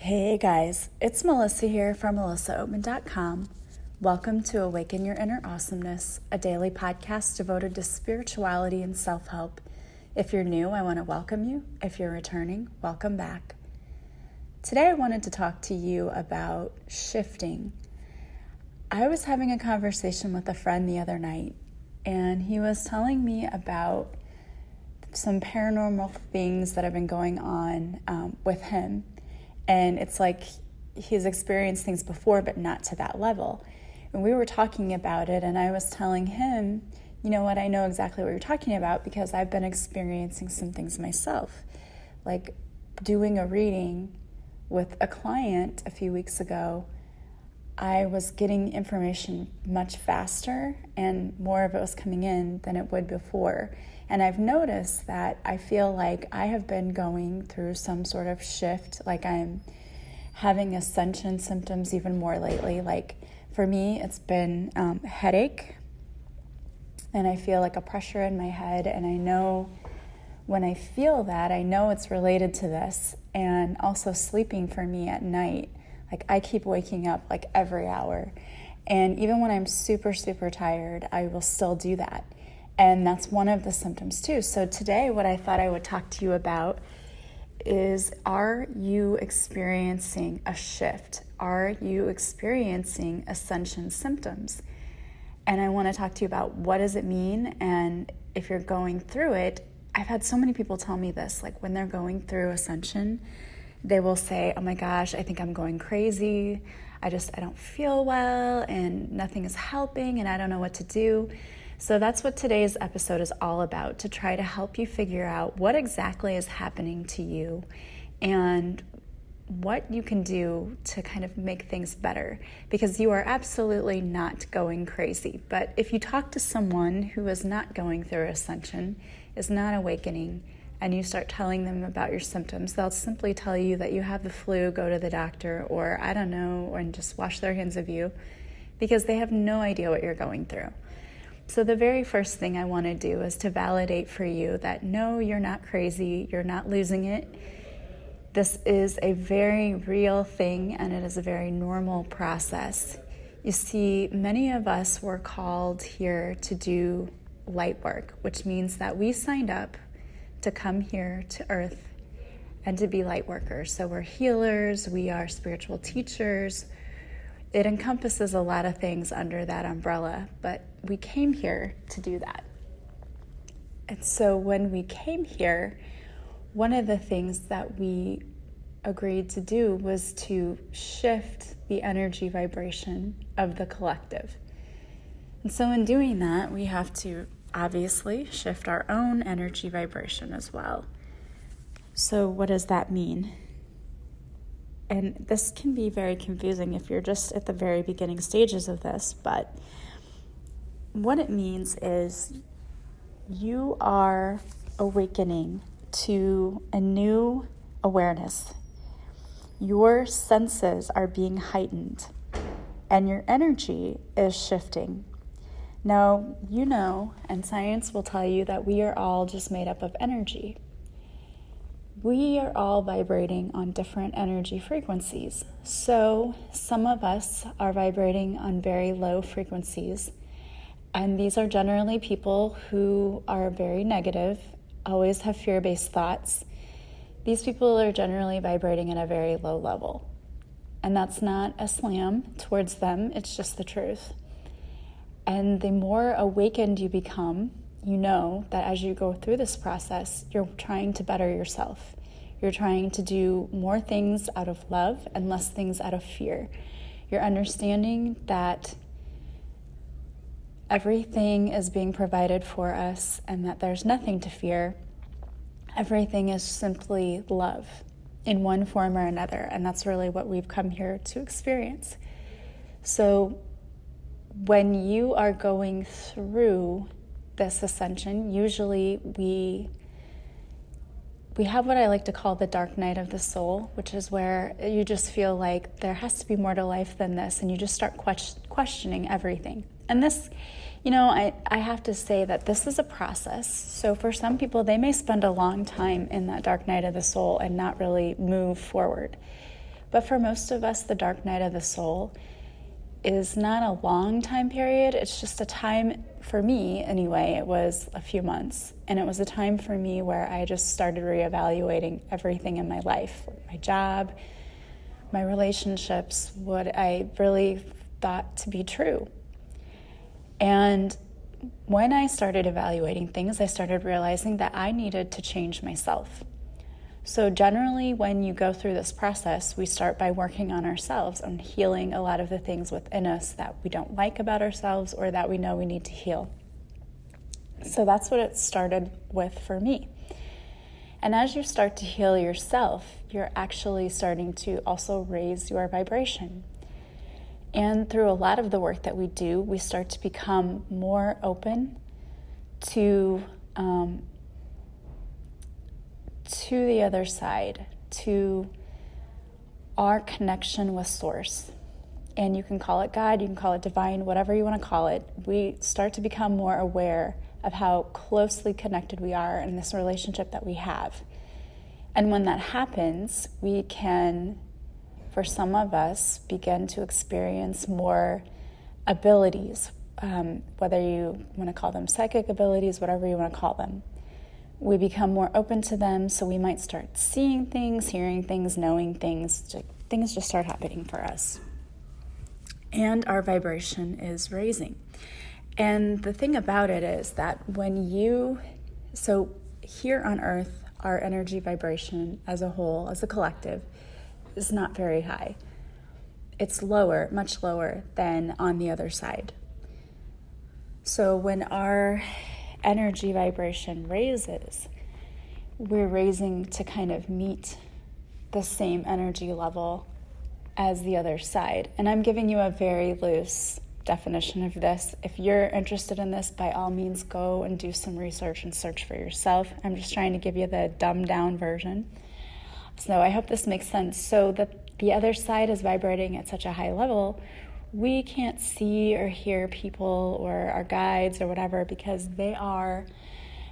Hey guys, it's Melissa here from melissaoatman.com. Welcome to Awaken Your Inner Awesomeness, a daily podcast devoted to spirituality and self-help. If you're new, I want to welcome you. If you're returning, welcome back. Today I wanted to talk to you about shifting. I was having a conversation with a friend the other night, and he was telling me about some paranormal things that have been going on with him. And it's like he's experienced things before, but not to that level. And we were talking about it, and I was telling him, you know what, I know exactly what you're talking about because I've been experiencing some things myself. Like doing a reading with a client a few weeks ago, I was getting information much faster and more of it was coming in than it would before. And I've noticed that I feel like I have been going through some sort of shift, like I'm having ascension symptoms even more lately. Like for me, it's been headache, and I feel like a pressure in my head, and I know when I feel that, I know it's related to this, and also sleeping for me at night. Like I keep waking up like every hour, and even when I'm super, super tired, I will still do that. And that's one of the symptoms too. So today what I thought I would talk to you about is, are you experiencing a shift? Are you experiencing ascension symptoms? And I want to talk to you about what does it mean, and if you're going through it. I've had so many people tell me this, like when they're going through ascension, they will say, oh my gosh, I think I'm going crazy. I don't feel well and nothing is helping and I don't know what to do. So that's what today's episode is all about, to try to help you figure out what exactly is happening to you and what you can do to kind of make things better, because you are absolutely not going crazy. But if you talk to someone who is not going through ascension, is not awakening, and you start telling them about your symptoms, they'll simply tell you that you have the flu, go to the doctor, or I don't know, and just wash their hands of you, because they have no idea what you're going through. So the very first thing I want to do is to validate for you that no, you're not crazy, you're not losing it. This is a very real thing, and it is a very normal process. You see, many of us were called here to do light work, which means that we signed up to come here to Earth and to be light workers. So we're healers, we are spiritual teachers. It encompasses a lot of things under that umbrella, but we came here to do that. And so when we came here, one of the things that we agreed to do was to shift the energy vibration of the collective. And so in doing that, we have to obviously shift our own energy vibration as well. So what does that mean? And this can be very confusing if you're just at the very beginning stages of this, but what it means is you are awakening to a new awareness. Your senses are being heightened, and your energy is shifting. Now, you know, and science will tell you that we are all just made up of energy. We are all vibrating on different energy frequencies. So some of us are vibrating on very low frequencies, and these are generally people who are very negative, always have fear-based thoughts. These people are generally vibrating at a very low level. And that's not a slam towards them, it's just the truth. And the more awakened you become, you know that as you go through this process, you're trying to better yourself. You're trying to do more things out of love and less things out of fear. You're understanding that everything is being provided for us and that there's nothing to fear. Everything is simply love in one form or another, and that's really what we've come here to experience. So when you are going through this ascension, usually we have what I like to call the dark night of the soul, which is where you just feel like there has to be more to life than this, and you just start questioning everything. And this, you know, I have to say that this is a process. So for some people, they may spend a long time in that dark night of the soul and not really move forward. But for most of us, the dark night of the soul is not a long time period. It's just a time, for me anyway, it was a few months. And it was a time for me where I just started reevaluating everything in my life, my job, my relationships, what I really thought to be true. And when I started evaluating things, I started realizing that I needed to change myself. So generally, when you go through this process, we start by working on ourselves and healing a lot of the things within us that we don't like about ourselves or that we know we need to heal. So that's what it started with for me. And as you start to heal yourself, you're actually starting to also raise your vibration. And through a lot of the work that we do, we start to become more open to the other side, to our connection with Source. And you can call it God, you can call it divine, whatever you want to call it. We start to become more aware of how closely connected we are in this relationship that we have. And when that happens, we can, for some of us, begin to experience more abilities, whether you want to call them psychic abilities, whatever you want to call them. We become more open to them, so we might start seeing things, hearing things, knowing things. Things just start happening for us. And our vibration is raising. And the thing about it is that so here on Earth, our energy vibration as a whole, as a collective, is not very high. It's lower, much lower than on the other side. So when our energy vibration raises, we're raising to kind of meet the same energy level as the other side. And I'm giving you a very loose definition of this. If you're interested in this, by all means, go and do some research and search for yourself. I'm just trying to give you the dumbed down version. So I hope this makes sense. So that the other side is vibrating at such a high level, we can't see or hear people or our guides or whatever because they are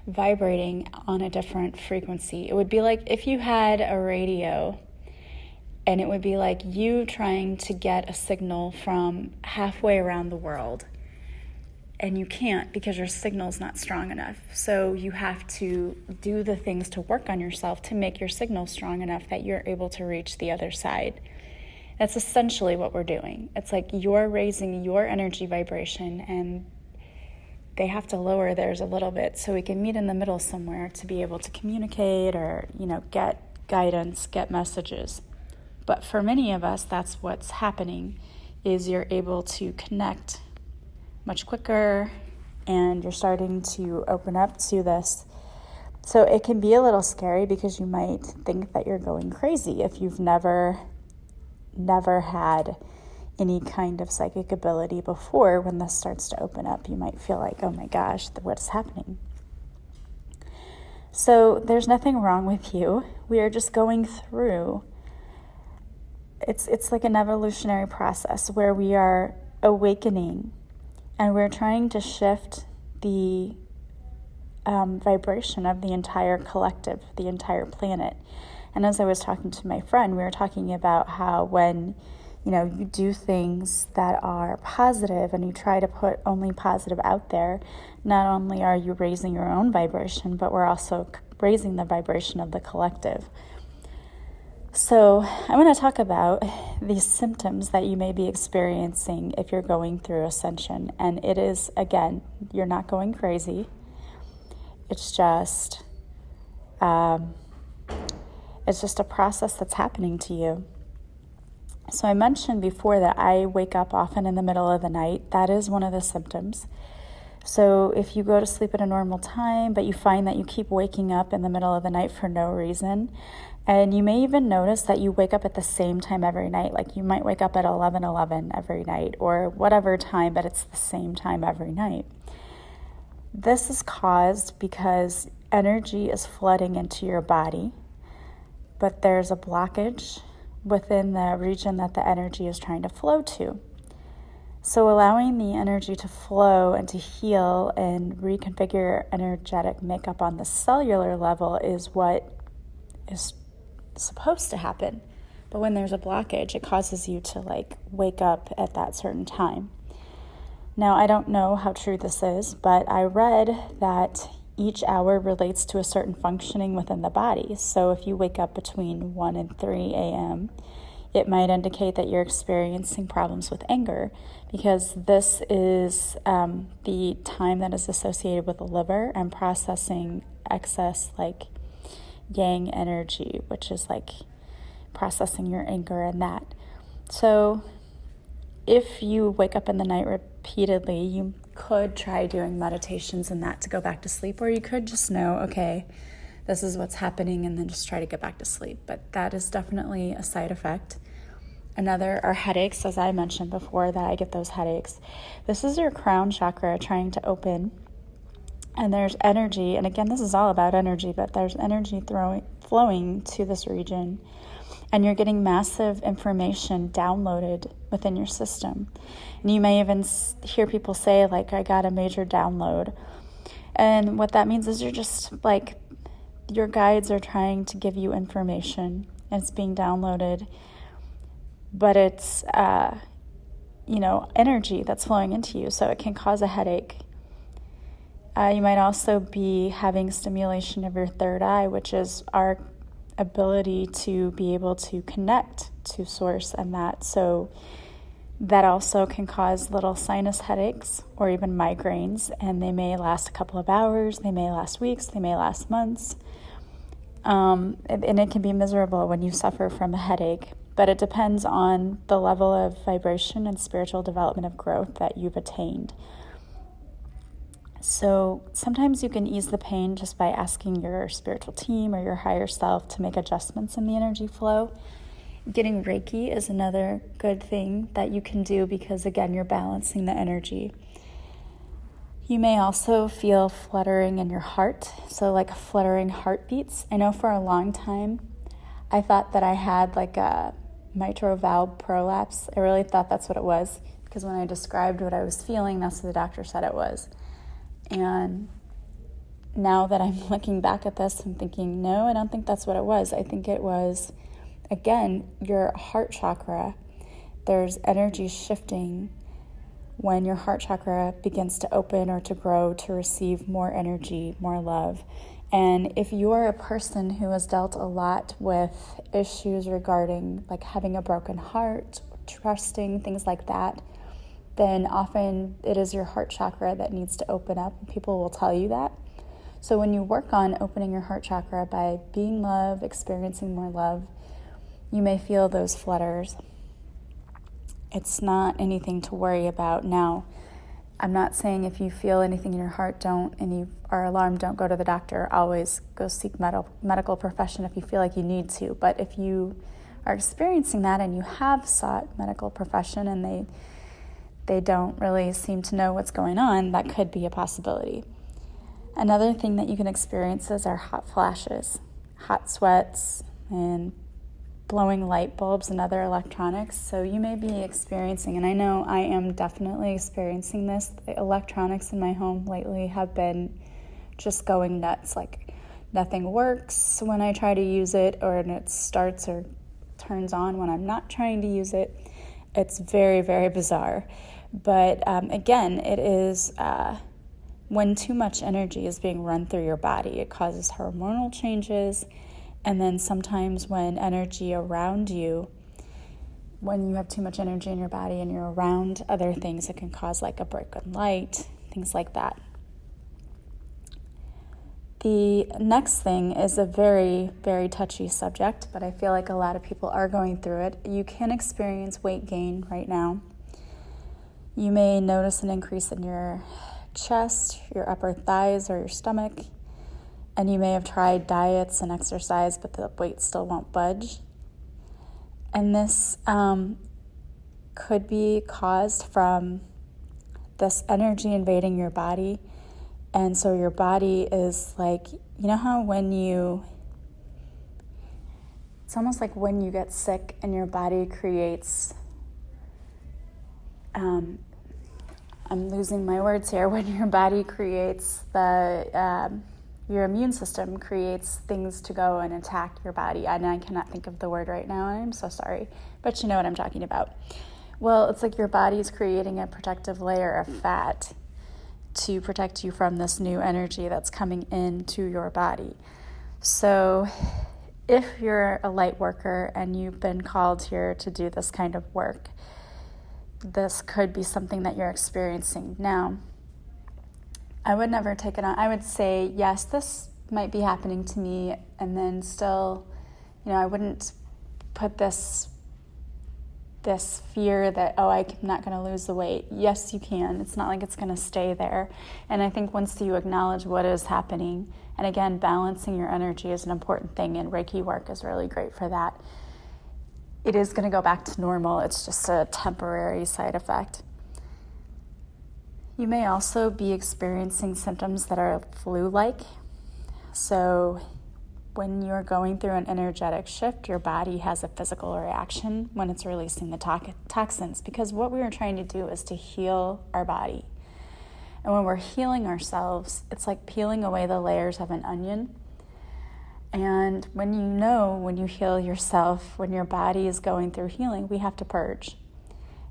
vibrating on a different frequency. It would be like if you had a radio and it would be like you trying to get a signal from halfway around the world. And you can't because your signal's not strong enough. So you have to do the things to work on yourself to make your signal strong enough that you're able to reach the other side. That's essentially what we're doing. It's like you're raising your energy vibration and they have to lower theirs a little bit so we can meet in the middle somewhere to be able to communicate or, get guidance, get messages. But for many of us, that's what's happening, is you're able to connect much quicker and you're starting to open up to this. So it can be a little scary because you might think that you're going crazy if you've never had any kind of psychic ability before. When this starts to open up, you might feel like, oh my gosh, what's happening? So there's nothing wrong with you. We are just going through, it's like an evolutionary process where we are awakening and we're trying to shift the vibration of the entire collective, the entire planet. And as I was talking to my friend, we were talking about how when, you do things that are positive and you try to put only positive out there, not only are you raising your own vibration, but we're also raising the vibration of the collective. So I want to talk about these symptoms that you may be experiencing if you're going through ascension. And it is, again, you're not going crazy. It's just a process that's happening to you. So I mentioned before that I wake up often in the middle of the night. That is one of the symptoms. So if you go to sleep at a normal time, but you find that you keep waking up in the middle of the night for no reason, and you may even notice that you wake up at the same time every night, like you might wake up at 11:11 every night or whatever time, but it's the same time every night. This is caused because energy is flooding into your body, but there's a blockage within the region that the energy is trying to flow to. So allowing the energy to flow and to heal and reconfigure your energetic makeup on the cellular level is what is supposed to happen. But when there's a blockage, it causes you to like wake up at that certain time. Now, I don't know how true this is, but I read that each hour relates to a certain functioning within the body. So if you wake up between 1 and 3 a.m., it might indicate that you're experiencing problems with anger, because this is the time that is associated with the liver and processing excess like yang energy, which is like processing your anger and that. So if you wake up in the night repeatedly, you could try doing meditations and that to go back to sleep, or you could just know, okay, this is what's happening, and then just try to get back to sleep. But that is definitely a side effect. Another are headaches, as I mentioned before, that I get those headaches. This is your crown chakra trying to open, and there's energy, and again, this is all about energy, but there's energy flowing to this region, and you're getting massive information downloaded within your system. And you may even hear people say, like, I got a major download. And what that means is you're just like, your guides are trying to give you information, and it's being downloaded, but it's, energy that's flowing into you, so it can cause a headache. You might also be having stimulation of your third eye, which is our ability to be able to connect to source and that. So that also can cause little sinus headaches or even migraines, and they may last a couple of hours, they may last weeks, they may last months. And it can be miserable when you suffer from a headache, but it depends on the level of vibration and spiritual development of growth that you've attained. So sometimes you can ease the pain just by asking your spiritual team or your higher self to make adjustments in the energy flow. Getting Reiki is another good thing that you can do, because again, you're balancing the energy. You may also feel fluttering in your heart, so like fluttering heartbeats. I know for a long time I thought that I had like a mitral valve prolapse. I really thought that's what it was, because when I described what I was feeling, that's what the doctor said it was. And now that I'm looking back at this, I'm thinking, no, I don't think that's what it was. I think it was, again, your heart chakra. There's energy shifting when your heart chakra begins to open or to grow to receive more energy, more love. And if you're a person who has dealt a lot with issues regarding like having a broken heart, trusting, things like that, then often it is your heart chakra that needs to open up, and people will tell you that. So when you work on opening your heart chakra by being love, experiencing more love, you may feel those flutters. It's not anything to worry about. Now, I'm not saying if you feel anything in your heart, and you are alarmed, don't go to the doctor. Always go seek medical profession if you feel like you need to. But if you are experiencing that and you have sought medical profession and they don't really seem to know what's going on, that could be a possibility. Another thing that you can experience is our hot flashes, hot sweats, and blowing light bulbs and other electronics. So you may be experiencing, and I know I am definitely experiencing this, the electronics in my home lately have been just going nuts. Like nothing works when I try to use it, or it starts or turns on when I'm not trying to use it. It's very, very bizarre. But again, it is when too much energy is being run through your body, it causes hormonal changes. And then sometimes when energy around you, when you have too much energy in your body and you're around other things, it can cause like a broken light, things like that. The next thing is a very, very touchy subject, but I feel like a lot of people are going through it. You can experience weight gain right now. You may notice an increase in your chest, your upper thighs, or your stomach. And you may have tried diets and exercise, but the weight still won't budge. And this could be caused from this energy invading your body. And so your body is like, you know how it's almost like when you get sick and your body creates, I'm losing my words here, when your body creates the your immune system creates things to go and attack your body. And I cannot think of the word right now, and I'm so sorry, but you know what I'm talking about. Well, it's like your body's creating a protective layer of fat to protect you from this new energy that's coming into your body. So if you're a light worker and you've been called here to do this kind of work, this could be something that you're experiencing. Now, I would never take it on. I would say, yes, this might be happening to me, and then still, I wouldn't put this fear that, I'm not going to lose the weight. Yes, you can. It's not like it's going to stay there. And I think once you acknowledge what is happening, and again, balancing your energy is an important thing, and Reiki work is really great for that. It is going to go back to normal. It's just a temporary side effect. You may also be experiencing symptoms that are flu-like. So when you're going through an energetic shift, your body has a physical reaction when it's releasing the toxins, because what we are trying to do is to heal our body. And when we're healing ourselves, it's like peeling away the layers of an onion. And when you heal yourself, when your body is going through healing, we have to purge.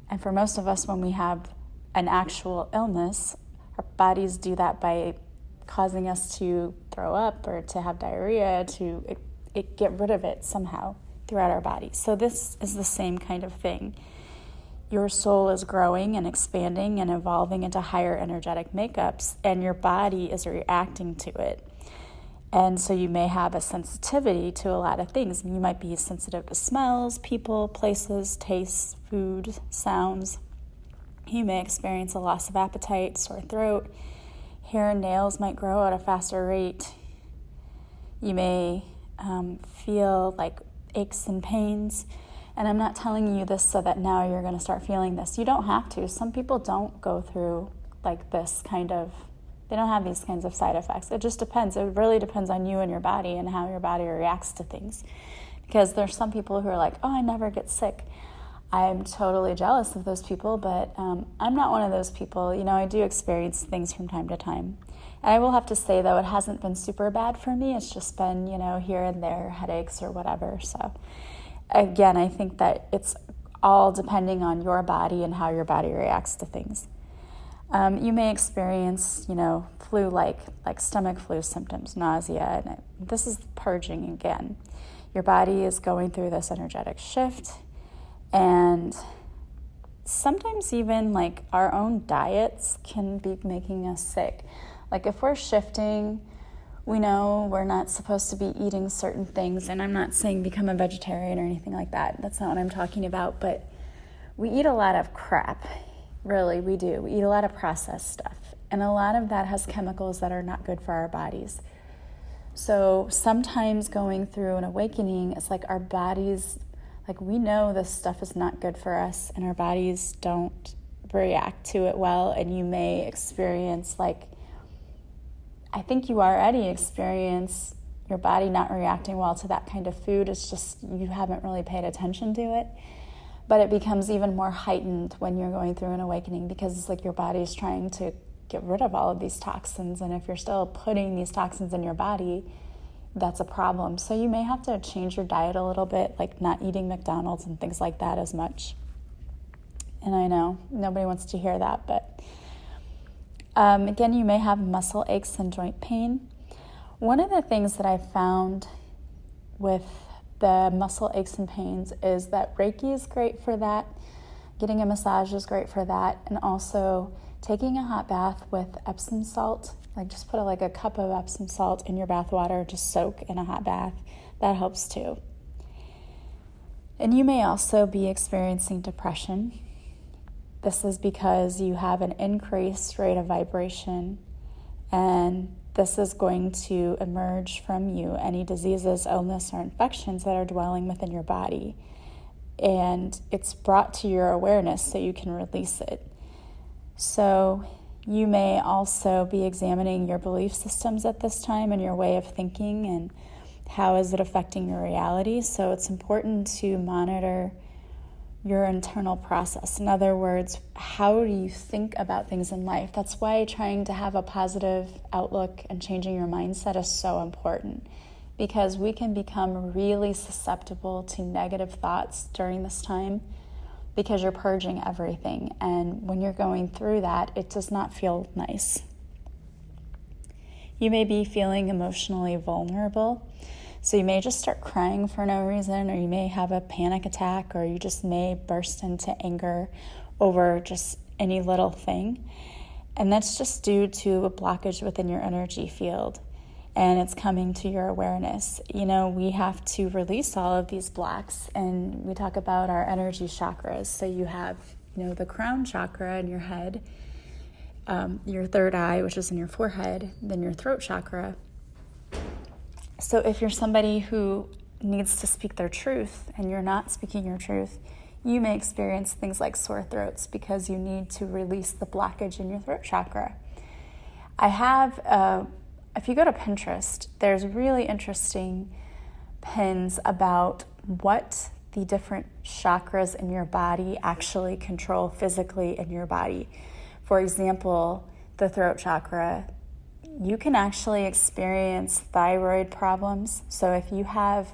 And for most of us, when we have an actual illness, our bodies do that by causing us to throw up or to have diarrhea, to get rid of it somehow throughout our body. So this is the same kind of thing. Your soul is growing and expanding and evolving into higher energetic makeups, and your body is reacting to it. And so you may have a sensitivity to a lot of things. You might be sensitive to smells, people, places, tastes, food, sounds. You may experience a loss of appetite, sore throat. Hair and nails might grow at a faster rate. You may feel like aches and pains. And I'm not telling you this so that now you're going to start feeling this. You don't have to. Some people don't go through like this kind of, they don't have these kinds of side effects. It just depends. It really depends on you and your body and how your body reacts to things. Because there's some people who are like, I never get sick. I'm totally jealous of those people, but I'm not one of those people. I do experience things from time to time. And I will have to say, though, it hasn't been super bad for me. It's just been, here and there, headaches or whatever. So, again, I think that it's all depending on your body and how your body reacts to things. You may experience, flu-like, like stomach flu symptoms, nausea, and this is purging again. Your body is going through this energetic shift. And sometimes even like our own diets can be making us sick. Like if we're shifting, we know we're not supposed to be eating certain things. And I'm not saying become a vegetarian or anything like that. That's not what I'm talking about. But we eat a lot of crap. Really, we do. We eat a lot of processed stuff. And a lot of that has chemicals that are not good for our bodies. So sometimes going through an awakening, it's like our bodies, like we know this stuff is not good for us and our bodies don't react to it well. And you may experience I think you already experience your body not reacting well to that kind of food. It's just you haven't really paid attention to it. But it becomes even more heightened when you're going through an awakening, because it's like your body is trying to get rid of all of these toxins. And if you're still putting these toxins in your body, that's a problem. So you may have to change your diet a little bit, like not eating McDonald's and things like that as much. And I know nobody wants to hear that, but again, you may have muscle aches and joint pain. One of the things that I found with the muscle aches and pains is that Reiki is great for that. Getting a massage is great for that. And also taking a hot bath with Epsom salt. Like just put a cup of Epsom salt in your bath water, just soak in a hot bath. That helps too. And you may also be experiencing depression. This is because you have an increased rate of vibration, and this is going to emerge from you any diseases, illness, or infections that are dwelling within your body. And it's brought to your awareness so you can release it. So you may also be examining your belief systems at this time and your way of thinking and how is it affecting your reality. So it's important to monitor your internal process. In other words, how do you think about things in life? That's why trying to have a positive outlook and changing your mindset is so important, because we can become really susceptible to negative thoughts during this time because you're purging everything. And when you're going through that, it does not feel nice. You may be feeling emotionally vulnerable. So you may just start crying for no reason, or you may have a panic attack, or you just may burst into anger over just any little thing. And that's just due to a blockage within your energy field. And it's coming to your awareness. We have to release all of these blocks, and we talk about our energy chakras. So you have, the crown chakra in your head, your third eye, which is in your forehead, then your throat chakra. So if you're somebody who needs to speak their truth and you're not speaking your truth, you may experience things like sore throats because you need to release the blockage in your throat chakra. If you go to Pinterest, there's really interesting pins about what the different chakras in your body actually control physically in your body. For example, the throat chakra, you can actually experience thyroid problems. So if you have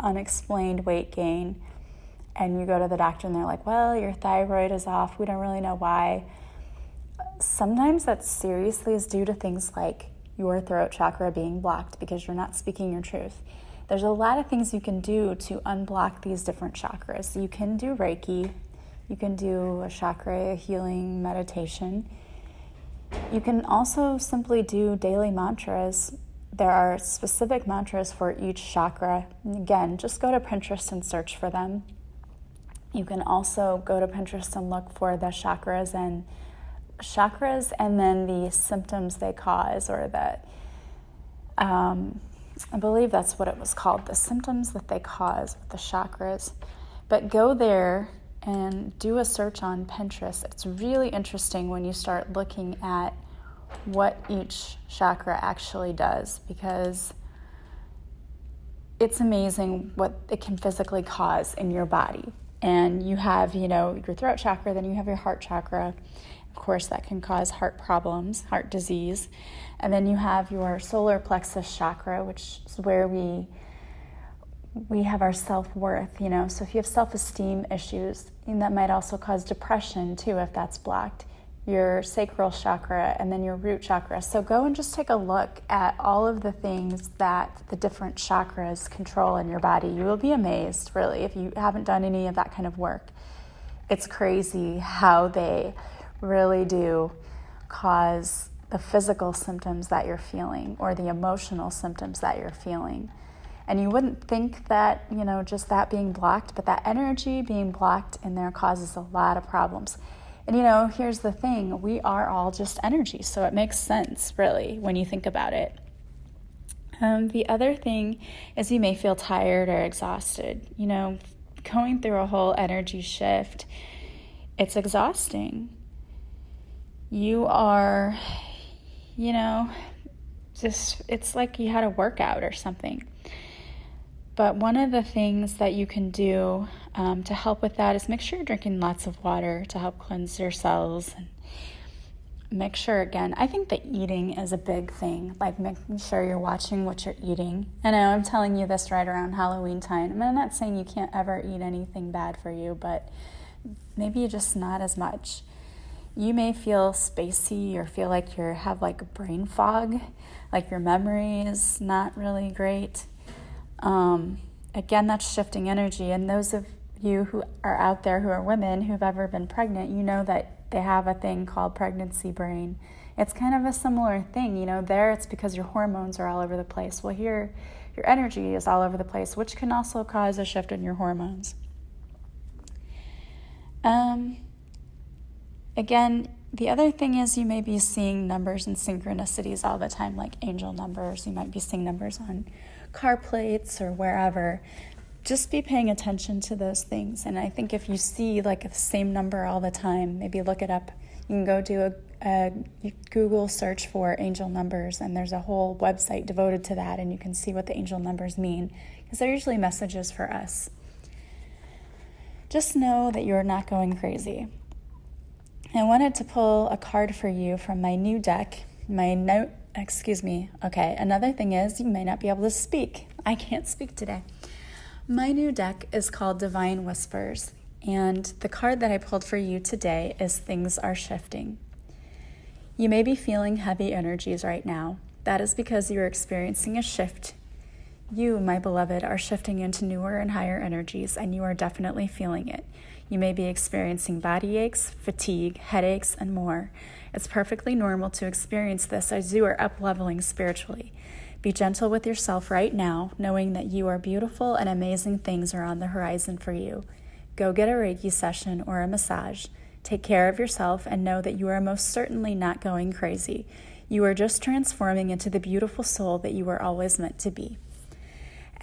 unexplained weight gain and you go to the doctor and they're like, well, your thyroid is off, we don't really know why. Sometimes that seriously is due to things like your throat chakra being blocked because you're not speaking your truth. There's a lot of things you can do to unblock these different chakras. You can do Reiki, you can do a chakra healing meditation. You can also simply do daily mantras. There are specific mantras for each chakra. And again, just go to Pinterest and search for them. You can also go to Pinterest and look for the chakras and then the symptoms they cause, or that, I believe that's what it was called, the symptoms that they cause with the chakras. But go there and do a search on Pinterest. It's really interesting when you start looking at what each chakra actually does, because it's amazing what it can physically cause in your body. And you have, your throat chakra, then you have your heart chakra. Of course, that can cause heart problems, heart disease. And then you have your solar plexus chakra, which is where we have our self-worth, So if you have self-esteem issues, and that might also cause depression too if that's blocked. Your sacral chakra, and then your root chakra. So go and just take a look at all of the things that the different chakras control in your body. You will be amazed, really, if you haven't done any of that kind of work. It's crazy how they really do cause the physical symptoms that you're feeling or the emotional symptoms that you're feeling. And you wouldn't think that, just that being blocked, but that energy being blocked in there causes a lot of problems. And, here's the thing, we are all just energy, so it makes sense, really, when you think about it. The other thing is you may feel tired or exhausted. Going through a whole energy shift, it's exhausting. You are, it's like you had a workout or something. But one of the things that you can do to help with that is make sure you're drinking lots of water to help cleanse your cells. And make sure, again, I think that eating is a big thing, like making sure you're watching what you're eating. I know I'm telling you this right around Halloween time. I'm not saying you can't ever eat anything bad for you, but maybe just not as much. You may feel spacey or feel like you have brain fog, like your memory is not really great. Again, that's shifting energy. And those of you who are out there who are women who've ever been pregnant, you know that they have a thing called pregnancy brain. It's kind of a similar thing. There it's because your hormones are all over the place. Well, here your energy is all over the place, which can also cause a shift in your hormones. Again, the other thing is you may be seeing numbers and synchronicities all the time, like angel numbers. You might be seeing numbers on car plates or wherever. Just be paying attention to those things. And I think if you see the same number all the time, maybe look it up. You can go do a Google search for angel numbers, and there's a whole website devoted to that, and you can see what the angel numbers mean, because they're usually messages for us. just know that you're not going crazy. I wanted to pull a card for you from my new deck. Okay, another thing is you may not be able to speak. I can't speak today. My new deck is called Divine Whispers, and the card that I pulled for you today is Things Are Shifting. You may be feeling heavy energies right now. That is because you're experiencing a shift. You, my beloved, are shifting into newer and higher energies, and you are definitely feeling it. You may be experiencing body aches, fatigue, headaches, and more. It's perfectly normal to experience this as you are up-leveling spiritually. Be gentle with yourself right now, knowing that you are beautiful and amazing things are on the horizon for you. Go get a Reiki session or a massage. Take care of yourself and know that you are most certainly not going crazy. You are just transforming into the beautiful soul that you were always meant to be.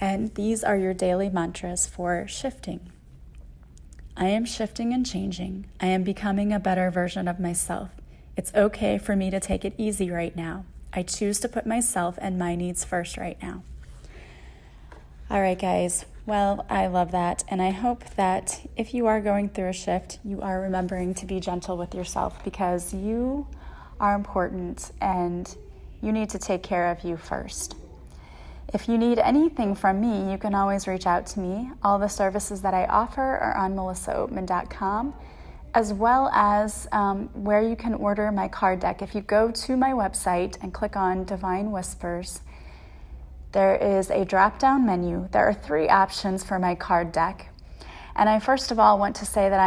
And these are your daily mantras for shifting. I am shifting and changing. I am becoming a better version of myself. It's okay for me to take it easy right now. I choose to put myself and my needs first right now. All right, guys. Well, I love that. And I hope that if you are going through a shift, you are remembering to be gentle with yourself because you are important and you need to take care of you first. If you need anything from me, you can always reach out to me. All the services that I offer are on melissaoatman.com, as well as where you can order my card deck. If you go to my website and click on Divine Whispers, there is a drop-down menu. There are 3 options for my card deck. And I first of all want to say that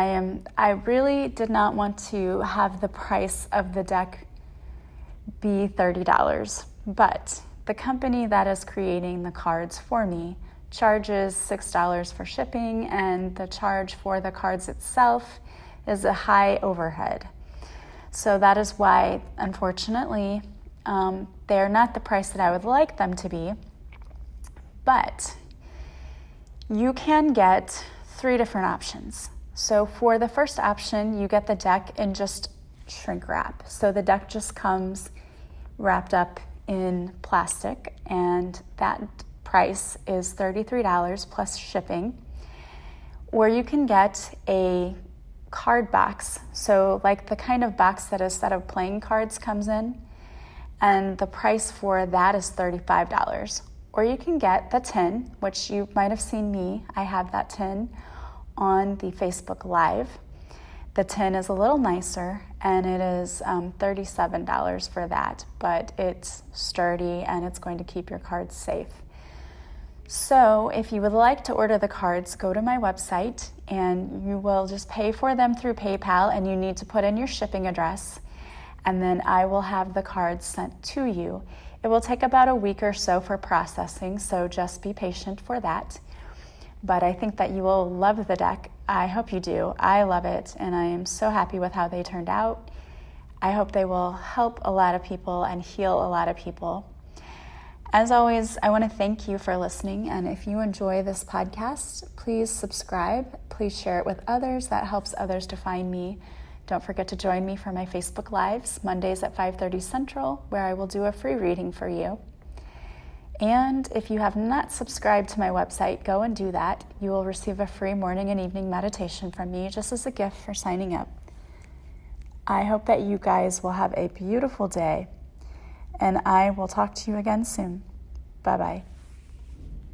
I really did not want to have the price of the deck be $30, but the company that is creating the cards for me charges $6 for shipping, and the charge for the cards itself is a high overhead. So that is why, unfortunately, they're not the price that I would like them to be. But you can get 3 different options. So for the first option, you get the deck in just shrink wrap. So the deck just comes wrapped up in plastic, and that price is $33 plus shipping. Or you can get a card box, so like the kind of box that a set of playing cards comes in, and the price for that is $35. Or you can get the tin, which you might have seen me. I have that tin on the Facebook Live. The tin is a little nicer, and it is $37 for that, but it's sturdy and it's going to keep your cards safe. So if you would like to order the cards, go to my website and you will just pay for them through PayPal, and you need to put in your shipping address, and then I will have the cards sent to you. It will take about a week or so for processing, so just be patient for that. But I think that you will love the deck. I hope you do. I love it, and I am so happy with how they turned out. I hope they will help a lot of people and heal a lot of people. As always, I want to thank you for listening, and if you enjoy this podcast, please subscribe. Please share it with others. That helps others to find me. Don't forget to join me for my Facebook Lives, Mondays at 5:30 Central, where I will do a free reading for you. And if you have not subscribed to my website, go and do that. You will receive a free morning and evening meditation from me just as a gift for signing up. I hope that you guys will have a beautiful day, and I will talk to you again soon. Bye-bye.